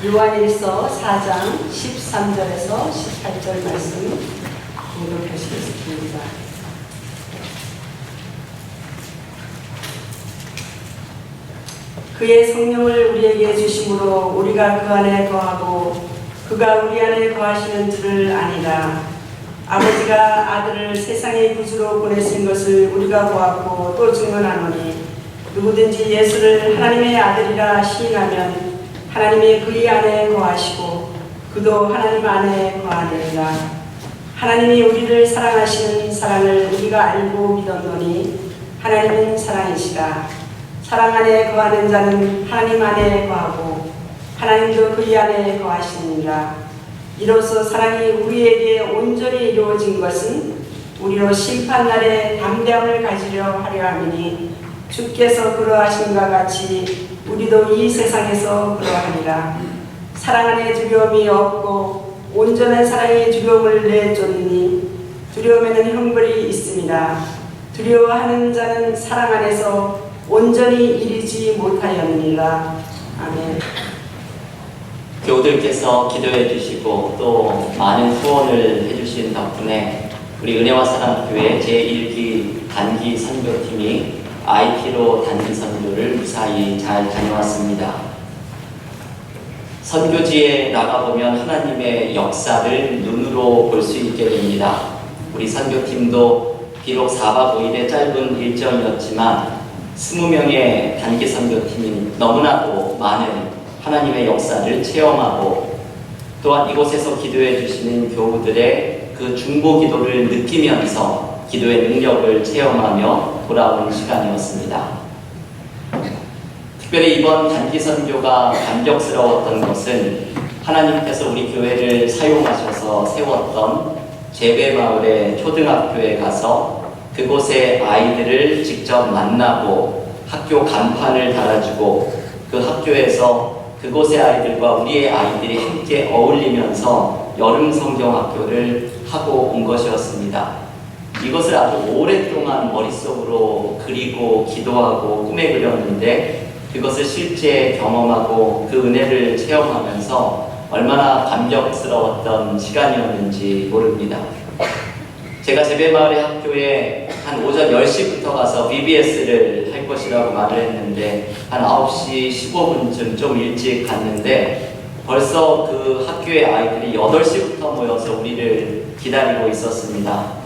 요한일서 4장 13절에서 18절 말씀 공독하시겠습니다. 그의 성령을 우리에게 주심으로 우리가 그 안에 거하고 그가 우리 안에 거하시는 줄을 아니라. 아버지가 아들을 세상의 구주로 보내신 것을 우리가 보았고 또 증언하노니 누구든지 예수를 하나님의 아들이라 시인하면 하나님이 그의 안에 거하시고 그도 하나님 안에 거하느니라. 하나님이 우리를 사랑하시는 사랑을 우리가 알고 믿었노니 하나님은 사랑이시라. 사랑 안에 거하는 자는 하나님 안에 거하고 하나님도 그의 안에 거하시느니라. 이로써 사랑이 우리에게 온전히 이루어진 것은 우리로 심판날에 담대함을 가지려 하려 함이니 주께서 그러하심과 같이 우리도 이 세상에서 그러하니라. 사랑 안에 두려움이 없고 온전한 사랑이 두려움을 내쫓으니 두려움에는 형벌이 있습니다. 두려워하는 자는 사랑 안에서 온전히 이르지 못하였느니라. 아멘. 교우들께서 기도해 주시고 또 많은 후원을 해주신 덕분에 우리 은혜와 사랑 교회 제1기 단기 선교팀이 IP로 단기 선교를 무사히 잘 다녀왔습니다. 선교지에 나가보면 하나님의 역사를 눈으로 볼 수 있게 됩니다. 우리 선교팀도 비록 4박 5일의 짧은 일정이었지만 20명의 단기 선교팀이 너무나도 많은 하나님의 역사를 체험하고 또한 이곳에서 기도해 주시는 교우들의 그 중보 기도를 느끼면서 기도의 능력을 체험하며 돌아온 시간이었습니다. 특별히 이번 단기 선교가 감격스러웠던 것은 하나님께서 우리 교회를 사용하셔서 세웠던 제배마을의 초등학교에 가서 그곳의 아이들을 직접 만나고 학교 간판을 달아주고 그 학교에서 그곳의 아이들과 우리의 아이들이 함께 어울리면서 여름 성경학교를 하고 온 것이었습니다. 이것을 아주 오랫동안 머릿속으로 그리고 기도하고 꿈에 그렸는데 그것을 실제 경험하고 그 은혜를 체험하면서 얼마나 감격스러웠던 시간이었는지 모릅니다. 제가 제배마을의 학교에 한 오전 10시부터 가서 VBS를 할 것이라고 말을 했는데 한 9시 15분쯤 좀 일찍 갔는데 벌써 그 학교의 아이들이 8시부터 모여서 우리를 기다리고 있었습니다.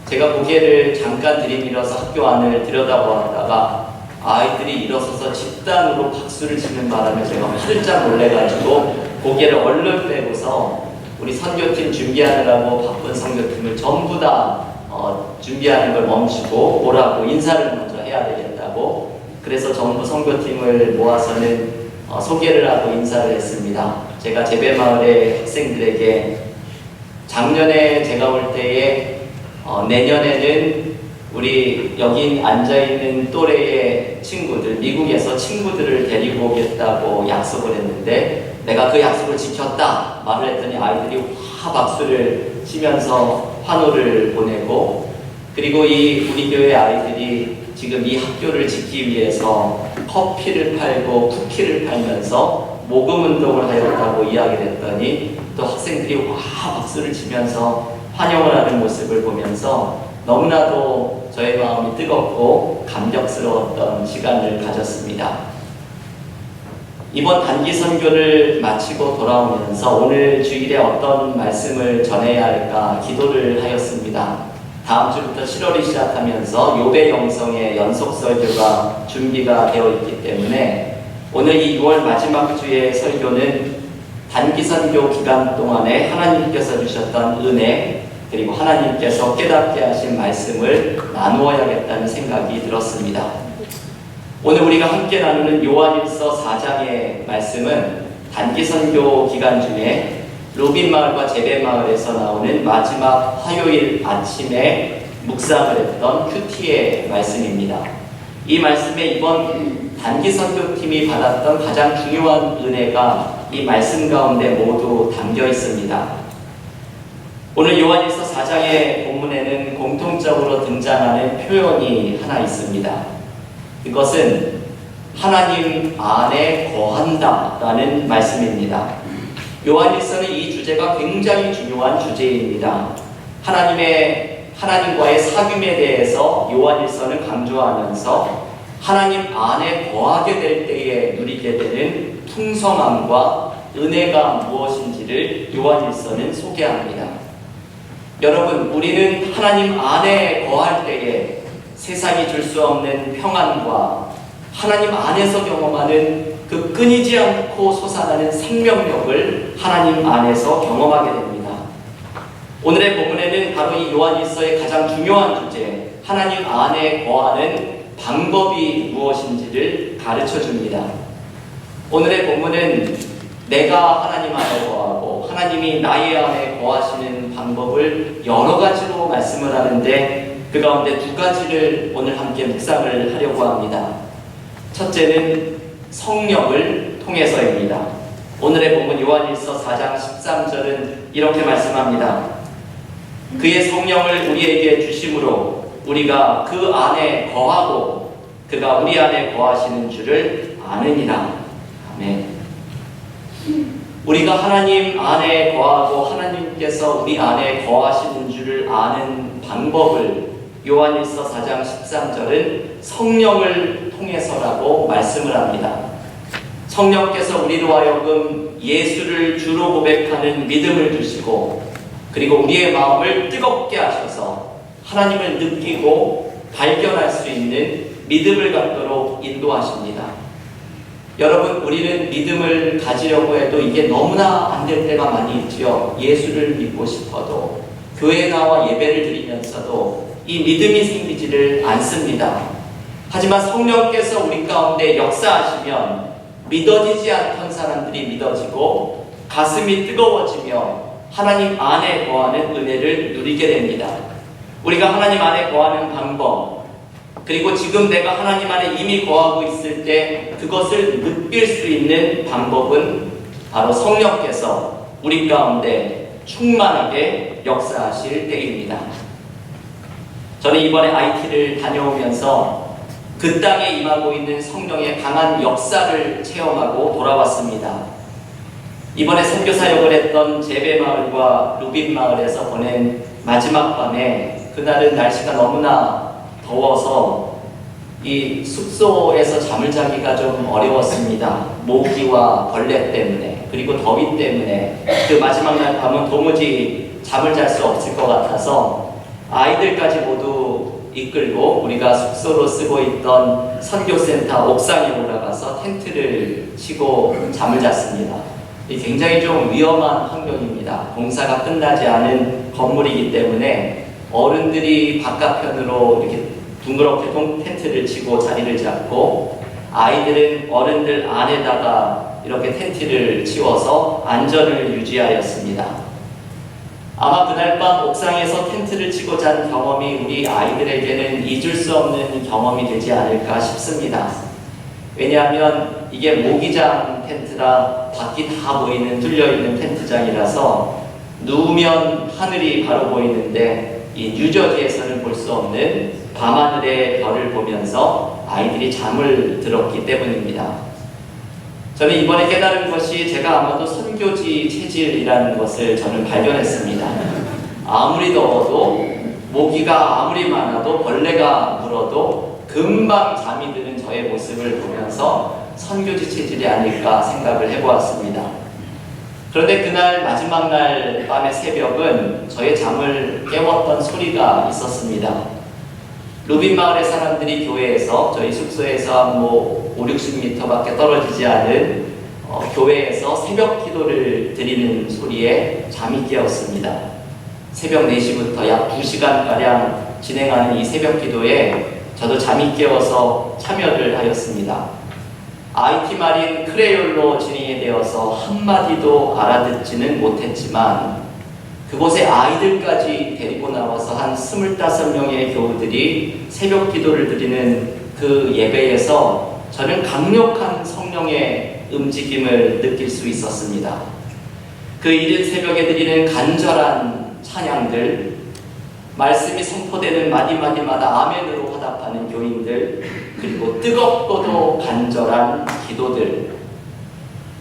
제가 고개를 잠깐 들이밀어서 학교 안을 들여다보았다가 아이들이 일어서서 집단으로 박수를 치는 바람에 제가 활짝 놀래가지고 고개를 얼른 빼고서 우리 선교팀 준비하느라고 바쁜 선교팀을 전부 다 준비하는 걸 멈추고 오라고 인사를 먼저 해야 되겠다고 그래서 전부 선교팀을 모아서는 소개를 하고 인사를 했습니다. 제가 제배마을의 학생들에게 작년에 제가 올 때에 내년에는 우리 여기 앉아있는 또래의 친구들, 미국에서 친구들을 데리고 오겠다고 약속을 했는데 내가 그 약속을 지켰다 말을 했더니 아이들이 와 박수를 치면서 환호를 보내고 그리고 이 우리 교회 아이들이 지금 이 학교를 짓기 위해서 커피를 팔고 쿠키를 팔면서 모금 운동을 하였다고 이야기를 했더니 또 학생들이 와 박수를 치면서 환영을 하는 모습을 보면서 너무나도 저의 마음이 뜨겁고 감격스러웠던 시간을 가졌습니다. 이번 단기 선교를 마치고 돌아오면서 오늘 주일에 어떤 말씀을 전해야 할까 기도를 하였습니다. 다음 주부터 7월이 시작하면서 욥의 영성의 연속 설교가 준비가 되어 있기 때문에 오늘 이 6월 마지막 주의 설교는 단기 선교 기간 동안에 하나님께서 주셨던 은혜 그리고 하나님께서 깨닫게 하신 말씀을 나누어야겠다는 생각이 들었습니다. 오늘 우리가 함께 나누는 요한일서 4장의 말씀은 단기 선교 기간 중에 로빈마을과 제배마을에서 나오는 마지막 화요일 아침에 묵상을 했던 큐티의 말씀입니다. 이 말씀에 이번 단기 선교팀이 받았던 가장 중요한 은혜가 이 말씀 가운데 모두 담겨 있습니다. 오늘 요한일서 4장의 본문에는 공통적으로 등장하는 표현이 하나 있습니다. 그것은 하나님 안에 거한다라는 말씀입니다. 요한일서는 이 주제가 굉장히 중요한 주제입니다. 하나님과의 사귐에 대해서 요한일서는 강조하면서 하나님 안에 거하게 될 때에 누리게 되는 풍성함과 은혜가 무엇인지를 요한일서는 소개합니다. 여러분, 우리는 하나님 안에 거할 때에 세상이 줄 수 없는 평안과 하나님 안에서 경험하는 그 끊이지 않고 솟아나는 생명력을 하나님 안에서 경험하게 됩니다. 오늘의 본문에는 바로 이 요한일서의 가장 중요한 주제, 하나님 안에 거하는 방법이 무엇인지를 가르쳐 줍니다. 오늘의 본문은 내가 하나님 안에 거하고 하나님이 나의 안에 거하시는 방법을 여러 가지로 말씀을 하는데 그 가운데 두 가지를 오늘 함께 묵상을 하려고 합니다. 첫째는 성령을 통해서입니다. 오늘의 본문 요한일서 4장 13절은 이렇게 말씀합니다. 그의 성령을 우리에게 주심으로 우리가 그 안에 거하고 그가 우리 안에 거하시는 줄을 아느니라. 아멘. 우리가 하나님 안에 거하고 하나님께서 우리 안에 거하시는 줄을 아는 방법을 요한일서 4장 13절은 성령을 통해서라고 말씀을 합니다. 성령께서 우리로 하여금 예수를 주로 고백하는 믿음을 주시고 그리고 우리의 마음을 뜨겁게 하셔서 하나님을 느끼고 발견할 수 있는 믿음을 갖도록 인도하십니다. 여러분, 우리는 믿음을 가지려고 해도 이게 너무나 안 될 때가 많이 있지요. 예수를 믿고 싶어도 교회에 나와 예배를 드리면서도 이 믿음이 생기지를 않습니다. 하지만 성령께서 우리 가운데 역사하시면 믿어지지 않던 사람들이 믿어지고 가슴이 뜨거워지며 하나님 안에 거하는 은혜를 누리게 됩니다. 우리가 하나님 안에 거하는 방법, 그리고 지금 내가 하나님 안에 이미 거하고 있을 때 그것을 느낄 수 있는 방법은 바로 성령께서 우리 가운데 충만하게 역사하실 때입니다. 저는 이번에 IT를 다녀오면서 그 땅에 임하고 있는 성령의 강한 역사를 체험하고 돌아왔습니다. 이번에 선교 사역을 했던 제베마을과 루빈마을에서 보낸 마지막 밤에 그날은 날씨가 너무나 더워서 이 숙소에서 잠을 자기가 좀 어려웠습니다. 모기와 벌레 때문에 그리고 더위 때문에 그 마지막 날 밤은 도무지 잠을 잘 수 없을 것 같아서 아이들까지 모두 이끌고 우리가 숙소로 쓰고 있던 선교센터 옥상에 올라가서 텐트를 치고 잠을 잤습니다. 굉장히 좀 위험한 환경입니다. 공사가 끝나지 않은 건물이기 때문에 어른들이 바깥편으로 이렇게 둥그렇게 텐트를 치고 자리를 잡고 아이들은 어른들 안에다가 이렇게 텐트를 치워서 안전을 유지하였습니다. 아마 그날 밤 옥상에서 텐트를 치고 잔 경험이 우리 아이들에게는 잊을 수 없는 경험이 되지 않을까 싶습니다. 왜냐하면 이게 모기장 텐트라 밖이 다 보이는 뚫려있는 텐트장이라서 누우면 하늘이 바로 보이는데 이 뉴저지에서는 볼 수 없는 밤하늘의 별을 보면서 아이들이 잠을 들었기 때문입니다. 저는 이번에 깨달은 것이 제가 아마도 선교지 체질이라는 것을 저는 발견했습니다. 아무리 더워도 모기가 아무리 많아도 벌레가 물어도 금방 잠이 드는 저의 모습을 보면서 선교지 체질이 아닐까 생각을 해보았습니다. 그런데 그날 마지막 날 밤의 새벽은 저의 잠을 깨웠던 소리가 있었습니다. 루빈 마을의 사람들이 교회에서 저희 숙소에서 한 5-60m밖에 떨어지지 않은 교회에서 새벽 기도를 드리는 소리에 잠이 깨었습니다. 새벽 4시부터 약 2시간가량 진행하는 이 새벽 기도에 저도 잠이 깨어서 참여를 하였습니다. IT 말인 크레올로 진행이 되어서 한마디도 알아듣지는 못했지만 그곳에 아이들까지 데리고 나와서 한 25명의 교우들이 새벽 기도를 드리는 그 예배에서 저는 강력한 성령의 움직임을 느낄 수 있었습니다. 그 이른 새벽에 드리는 간절한 찬양들, 말씀이 선포되는 마디마디마다 아멘으로 화답하는 교인들, 그리고 뜨겁고도 간절한 기도들.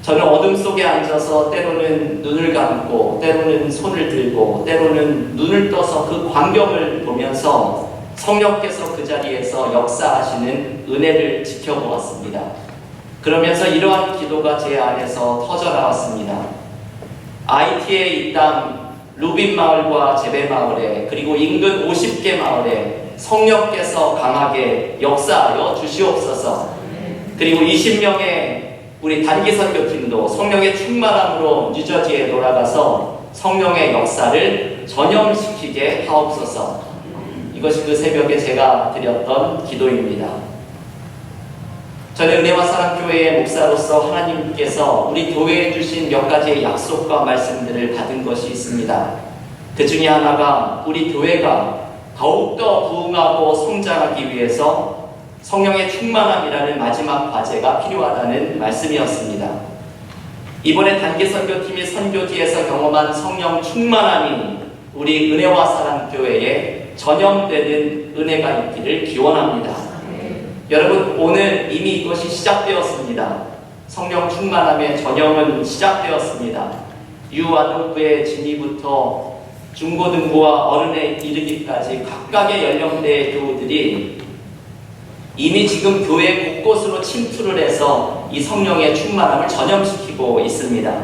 저는 어둠 속에 앉아서 때로는 눈을 감고 때로는 손을 들고 때로는 눈을 떠서 그 광경을 보면서 성령께서 그 자리에서 역사하시는 은혜를 지켜보았습니다. 그러면서 이러한 기도가 제 안에서 터져나왔습니다. IT에 이 땅 루빈 마을과 제베 마을에, 그리고 인근 50개 마을에 성령께서 강하게 역사하여 주시옵소서. 그리고 20명의 우리 단기 선교팀도 성령의 충만함으로 뉴저지에 돌아가서 성령의 역사를 전염시키게 하옵소서. 이것이 그 새벽에 제가 드렸던 기도입니다. 저는 은혜와 사랑교회의 목사로서 하나님께서 우리 교회에 주신 몇 가지의 약속과 말씀들을 받은 것이 있습니다. 그 중에 하나가 우리 교회가 더욱더 부흥하고 성장하기 위해서 성령의 충만함이라는 마지막 과제가 필요하다는 말씀이었습니다. 이번에 단기 선교팀이 선교지에서 경험한 성령 충만함이 우리 은혜와 사랑교회에 전염되는 은혜가 있기를 기원합니다. 여러분, 오늘 이미 이것이 시작되었습니다. 성령 충만함의 전염은 시작되었습니다. 유아동부의 진위부터 중고등부와 어른에 이르기까지 각각의 연령대의 교우들이 이미 지금 교회 곳곳으로 침투를 해서 이 성령의 충만함을 전염시키고 있습니다.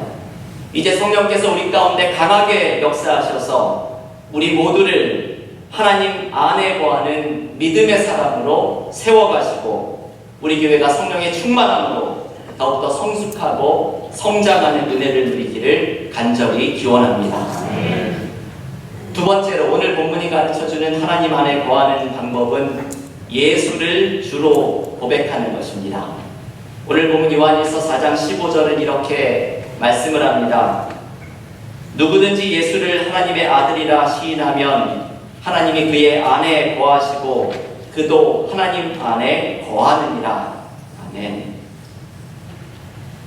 이제 성령께서 우리 가운데 강하게 역사하셔서 우리 모두를 하나님 안에 거하는 믿음의 사람으로 세워가시고 우리 교회가 성령의 충만함으로 더욱더 성숙하고 성장하는 은혜를 누리기를 간절히 기원합니다. 두 번째로 오늘 본문이 가르쳐주는 하나님 안에 거하는 방법은 예수를 주로 고백하는 것입니다. 오늘 본문 요한일서 4장 15절은 이렇게 말씀을 합니다. 누구든지 예수를 하나님의 아들이라 시인하면 하나님이 그의 안에 거하시고 그도 하나님 안에 거하느니라. 아멘.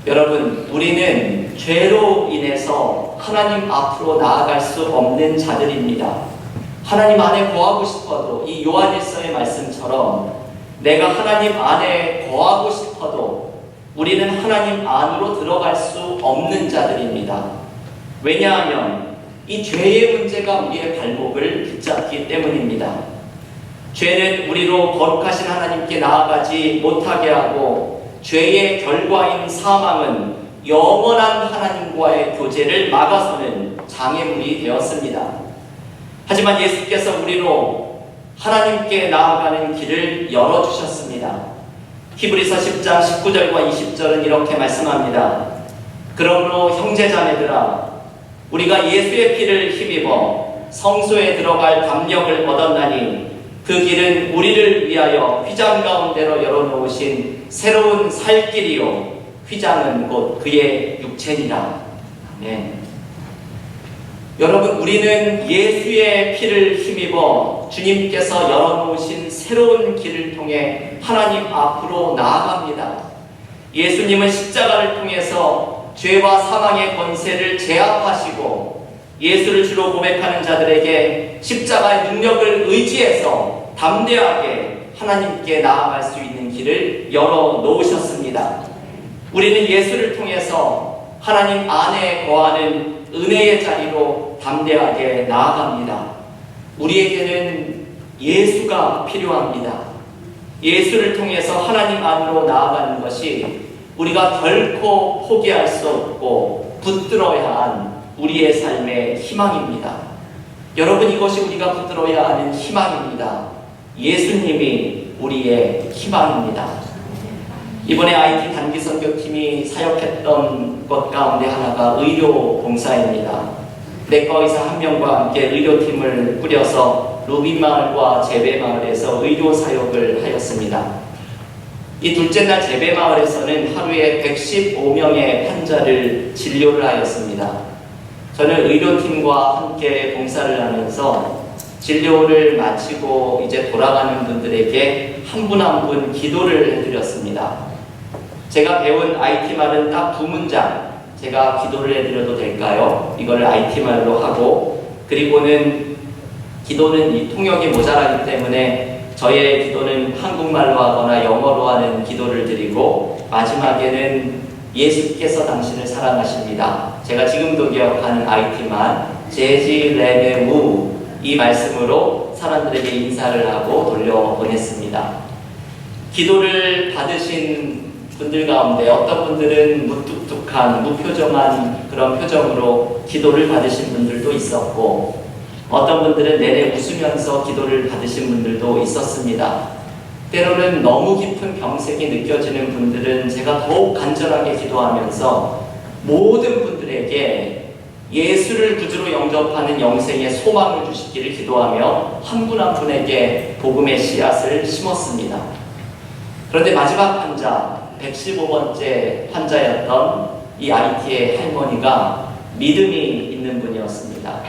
여러분, 우리는 죄로 인해서 하나님 앞으로 나아갈 수 없는 자들입니다. 하나님 안에 거하고 싶어도 이 요한일서의 말씀처럼 내가 하나님 안에 거하고 싶어도 우리는 하나님 안으로 들어갈 수 없는 자들입니다. 왜냐하면 이 죄의 문제가 우리의 발목을 붙잡기 때문입니다. 죄는 우리로 거룩하신 하나님께 나아가지 못하게 하고 죄의 결과인 사망은 영원한 하나님과의 교제를 막아서는 장애물이 되었습니다. 하지만 예수께서 우리로 하나님께 나아가는 길을 열어주셨습니다. 히브리서 10장 19절과 20절은 이렇게 말씀합니다. 그러므로 형제자매들아, 우리가 예수의 피를 힘입어 성소에 들어갈 담력을 얻었나니 그 길은 우리를 위하여 휘장 가운데로 열어놓으신 새로운 살 길이요 휘장은 곧 그의 육체니라. 네. 여러분, 우리는 예수의 피를 힘입어 주님께서 열어놓으신 새로운 길을 통해 하나님 앞으로 나아갑니다. 예수님은 십자가를 통해서 죄와 사망의 권세를 제압하시고 예수를 주로 고백하는 자들에게 십자가의 능력을 의지해서 담대하게 하나님께 나아갈 수 있는 길을 열어놓으셨습니다. 우리는 예수를 통해서 하나님 안에 거하는 은혜의 자리로 담대하게 나아갑니다. 우리에게는 예수가 필요합니다. 예수를 통해서 하나님 안으로 나아가는 것이 우리가 결코 포기할 수 없고 붙들어야 한 우리의 삶의 희망입니다. 여러분, 이것이 우리가 붙들어야 하는 희망입니다. 예수님이 우리의 희망입니다. 이번에 IT 단기 선교팀이 사역했던 것 가운데 하나가 의료 봉사입니다. 내과 의사 한 명과 함께 의료팀을 꾸려서 루빈 마을과 제베 마을에서 의료 사역을 하였습니다. 이 둘째 날 제베 마을에서는 하루에 115명의 환자를 진료를 하였습니다. 저는 의료팀과 함께 봉사를 하면서 진료를 마치고 이제 돌아가는 분들에게 한 분 한 분 기도를 해드렸습니다. 제가 배운 IT말은 딱 두 문장 제가 기도를 해드려도 될까요? 이걸 IT말로 하고 그리고는 기도는 이 통역이 모자라기 때문에 저의 기도는 한국말로 하거나 영어로 하는 기도를 드리고 마지막에는 예수께서 당신을 사랑하십니다. 제가 지금도 기억하는 IT만 제지 레메우 이 말씀으로 사람들에게 인사를 하고 돌려보냈습니다. 기도를 받으신 분들 가운데 어떤 분들은 무뚝뚝한 무표정한 그런 표정으로 기도를 받으신 분들도 있었고 어떤 분들은 내내 웃으면서 기도를 받으신 분들도 있었습니다. 때로는 너무 깊은 병색이 느껴지는 분들은 제가 더욱 간절하게 기도하면서 모든 분들에게 예수를 구주로 영접하는 영생의 소망을 주시기를 기도하며 한 분 한 분에게 복음의 씨앗을 심었습니다. 그런데 마지막 환자, 115번째 환자였던 이 IT의 할머니가 믿음이 있는 분이었습니다.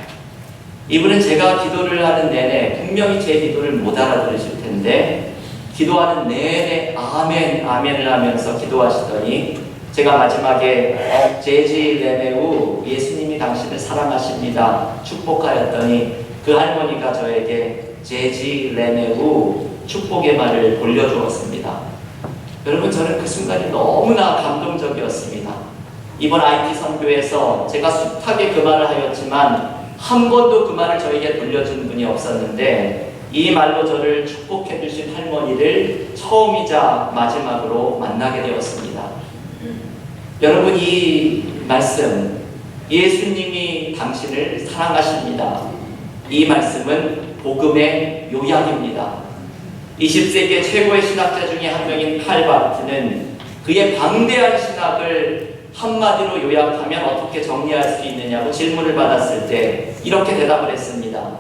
이분은 제가 기도를 하는 내내 분명히 제 기도를 못 알아들으실 텐데 기도하는 내내 아멘, 아멘을 하면서 기도하시더니 제가 마지막에 제지 레메우 예수님이 당신을 사랑하십니다 축복하였더니 그 할머니가 저에게 제지 레메우 축복의 말을 돌려주었습니다. 여러분 저는 그 순간이 너무나 감동적이었습니다. 이번 IT 선교에서 제가 숱하게 그 말을 하였지만 한 번도 그 말을 저에게 돌려준 분이 없었는데 이 말로 저를 축복해 주신 할머니를 처음이자 마지막으로 만나게 되었습니다. 여러분 이 말씀 예수님이 당신을 사랑하십니다. 이 말씀은 복음의 요약입니다. 20세기의 최고의 신학자 중에 한 명인 칼바르트는 그의 방대한 신학을 한마디로 요약하면 어떻게 정리할 수 있느냐고 질문을 받았을 때 이렇게 대답을 했습니다.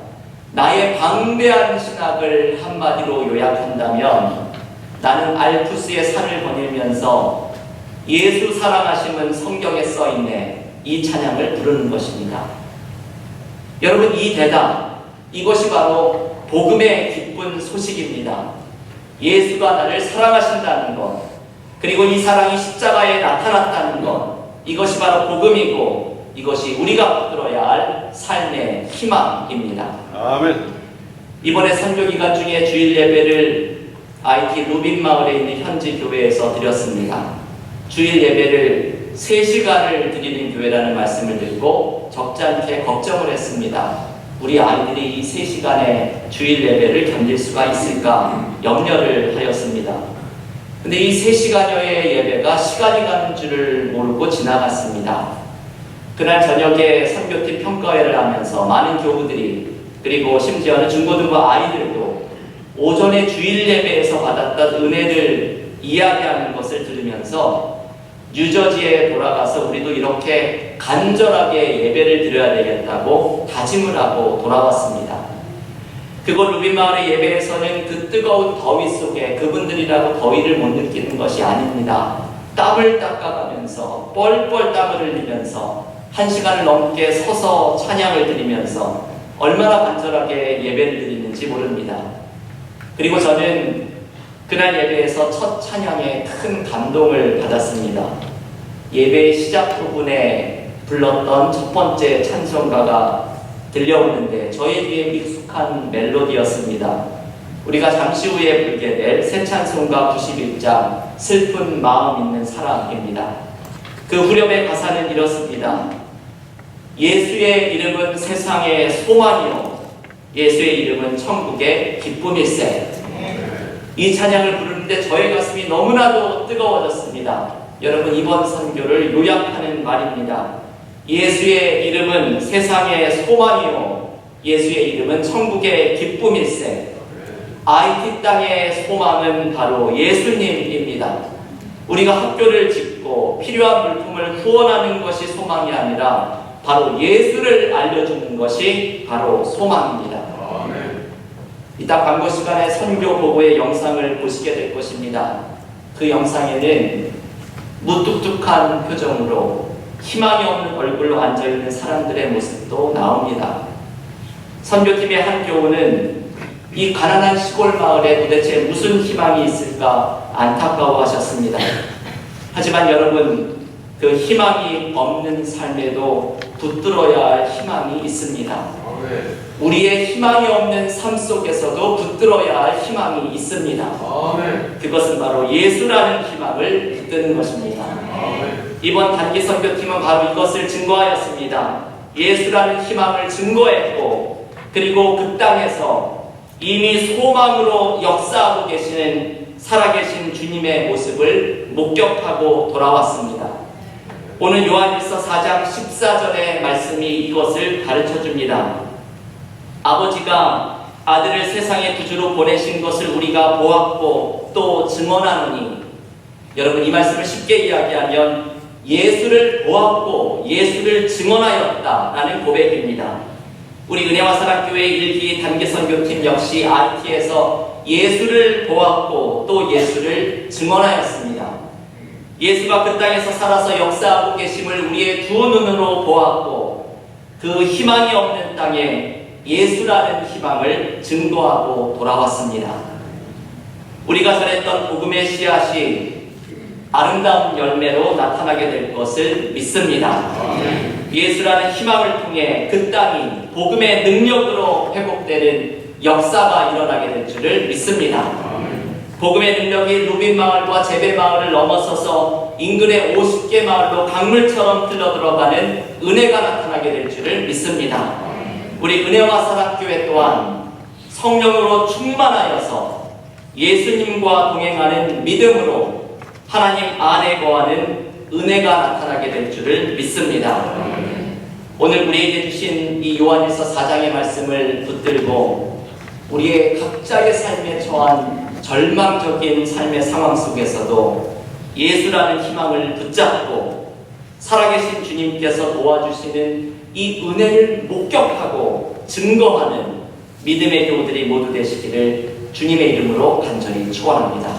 나의 방대한 신학을 한마디로 요약한다면 나는 알프스의 산을 거닐면서 예수 사랑하심은 성경에 써있네 이 찬양을 부르는 것입니다. 여러분 이 대답 이것이 바로 복음의 기쁜 소식입니다. 예수가 나를 사랑하신다는 것 그리고 이 사랑이 십자가에 나타났다는 것 이것이 바로 복음이고 이것이 우리가 붙들어야 할 삶의 희망입니다. 아멘. 이번에 선교 기간 중에 주일 예배를 IT 루빈 마을에 있는 현지 교회에서 드렸습니다. 주일 예배를 3시간을 드리는 교회라는 말씀을 듣고 적지 않게 걱정을 했습니다. 우리 아이들이 이 3시간의 주일 예배를 견딜 수가 있을까 염려를 하였습니다. 근데 이 3시간여의 예배가 시간이 가는 줄을 모르고 지나갔습니다. 그날 저녁에 선교팀 평가회를 하면서 많은 교우들이 그리고 심지어는 중고등부 아이들도 오전에 주일 예배에서 받았던 은혜를 이야기하는 것을 들으면서 뉴저지에 돌아가서 우리도 이렇게 간절하게 예배를 드려야 되겠다고 다짐을 하고 돌아왔습니다. 그곳 루빈마을의 예배에서는 그 뜨거운 더위 속에 그분들이라고 더위를 못 느끼는 것이 아닙니다. 땀을 닦아가면서 뻘뻘 땀을 흘리면서 1시간을 넘게 서서 찬양을 드리면서 얼마나 간절하게 예배를 드리는지 모릅니다. 그리고 저는 그날 예배에서 첫 찬양에 큰 감동을 받았습니다. 예배의 시작 부분에 불렀던 첫 번째 찬송가가 들려오는데 저에게 익숙한 멜로디였습니다. 우리가 잠시 후에 부르게 될 새 찬송가 91장 슬픈 마음 있는 사랑입니다. 그 후렴의 가사는 이렇습니다. 예수의 이름은 세상의 소망이요 예수의 이름은 천국의 기쁨일세. 이 찬양을 부르는데 저의 가슴이 너무나도 뜨거워졌습니다. 여러분 이번 선교를 요약하는 말입니다. 예수의 이름은 세상의 소망이요 예수의 이름은 천국의 기쁨일세. IT 땅의 소망은 바로 예수님입니다. 우리가 학교를 짓고 필요한 물품을 후원하는 것이 소망이 아니라 바로 예수를 알려주는 것이 바로 소망입니다. 이따 광고 시간에 선교 보고의 영상을 보시게 될 것입니다. 그 영상에는 무뚝뚝한 표정으로 희망이 없는 얼굴로 앉아있는 사람들의 모습도 나옵니다. 선교팀의 한 교우는 이 가난한 시골 마을에 도대체 무슨 희망이 있을까 안타까워하셨습니다. 하지만 여러분 그 희망이 없는 삶에도 붙들어야 할 희망이 있습니다. 우리의 희망이 없는 삶 속에서도 붙들어야 할 희망이 있습니다. 그것은 바로 예수라는 희망을 붙드는 것입니다. 이번 단기 선교팀은 바로 이것을 증거하였습니다. 예수라는 희망을 증거했고, 그리고 그 땅에서 이미 소망으로 역사하고 계시는 살아계신 주님의 모습을 목격하고 돌아왔습니다. 오늘 요한일서 4장 14절의 말씀이 이것을 가르쳐줍니다. 아버지가 아들을 세상의 구주로 보내신 것을 우리가 보았고 또 증언하노니, 여러분 이 말씀을 쉽게 이야기하면 예수를 보았고 예수를 증언하였다라는 고백입니다. 우리 은혜와 사랑교회 일기 단기선교팀 역시 RT에서 예수를 보았고 또 예수를 증언하였습니다. 예수가 그 땅에서 살아서 역사하고 계심을 우리의 두 눈으로 보았고, 그 희망이 없는 땅에 예수라는 희망을 증거하고 돌아왔습니다. 우리가 전했던 복음의 씨앗이 아름다운 열매로 나타나게 될 것을 믿습니다. 예수라는 희망을 통해 그 땅이 복음의 능력으로 회복되는 역사가 일어나게 될 줄을 믿습니다. 복음의 능력이 루빈 마을과 제베 마을을 넘어서서 인근의 50개 마을로 강물처럼 흘러들어가는 은혜가 나타나게 될 줄을 믿습니다. 우리 은혜와 사랑교회 또한 성령으로 충만하여서 예수님과 동행하는 믿음으로 하나님 안에 거하는 은혜가 나타나게 될 줄을 믿습니다. 오늘 우리에게 주신 이 요한일서 4장의 말씀을 붙들고 우리의 각자의 삶에 처한 절망적인 삶의 상황 속에서도 예수라는 희망을 붙잡고 살아계신 주님께서 도와주시는 이 은혜를 목격하고 증거하는 믿음의 교우들이 모두 되시기를 주님의 이름으로 간절히 축원합니다.